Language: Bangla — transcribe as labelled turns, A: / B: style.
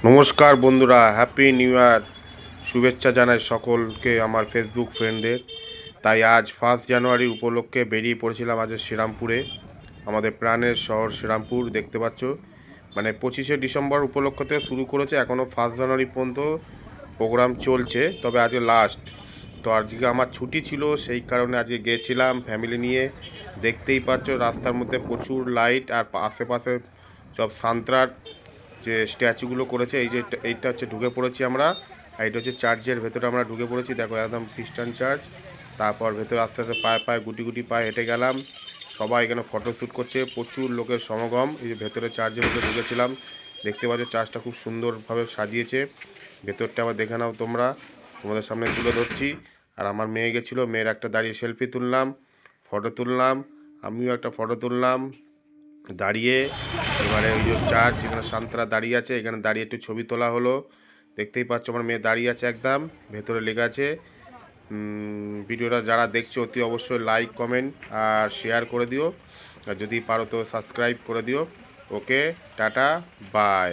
A: নমস্কার বন্ধুরা, হ্যাপি নিউ ইয়ার শুভেচ্ছা জানাই সকলকে আমার ফেসবুক ফ্রেন্ডদের। তাই আজ 1 জানুয়ারি উপলক্ষে বেরিয়ে পড়েছিলাম আজ শ্রীরামপুরে, আমাদের প্রাণের শহর শ্রীরামপুর। দেখতে পাচ্ছ, মানে 25শে ডিসেম্বর উপলক্ষতে শুরু করেছে, এখনও 1 জানুয়ারি পর্যন্ত প্রোগ্রাম চলছে, তবে আজকে লাস্ট। তো আজকে আমার ছুটি ছিল, সেই কারণে আজকে গিয়েছিলাম ফ্যামিলি নিয়ে। দেখতেই পাচ্ছ রাস্তার মধ্যে প্রচুর লাইট, আর আশেপাশে সব সান্ত্রার যে স্ট্যাচুগুলো করেছে। এই যে এইটা হচ্ছে ঢুকে পড়েছি আমরা, আর এটা হচ্ছে চার্চের ভেতরে আমরা ঢুকে পড়েছি। দেখো একদম খ্রিস্টান চার্চ। তারপর ভেতরে আস্তে আস্তে পায়ে পায়ে গুটি গুটি পায়ে হেঁটে গেলাম। সবাই এখানে ফটোশ্যুট করছে, প্রচুর লোকের সমাগম। এই যে ভেতরে চার্চের মধ্যে ঢুকেছিলাম, দেখতে পাচ্ছ চার্চটা খুব সুন্দরভাবে সাজিয়েছে। ভেতরটা আবার দেখে নাও তোমরা, তোমাদের সামনে তুলে ধরছি। আর আমার মেয়ে গেছিলো, মেয়ের একটা দাঁড়িয়ে সেলফি তুললাম, ফটো তুললাম, আমিও একটা ফটো তুললাম দাঁড়িয়ে। এবারে ওই যে চার্চ যেখানে সান্তারা দাঁড়িয়ে আছে, এখানে দাঁড়িয়ে একটু ছবি তোলা হলো। দেখতেই পাচ্ছ আমার মেয়ে দাঁড়িয়ে আছে, একদম ভেতরে লেগে আছে। ভিডিওটা যারা দেখছো অতি অবশ্যই লাইক কমেন্ট আর শেয়ার করে দিও, আর যদি পারো তো সাবস্ক্রাইব করে দিও। ওকে, টাটা, বাই।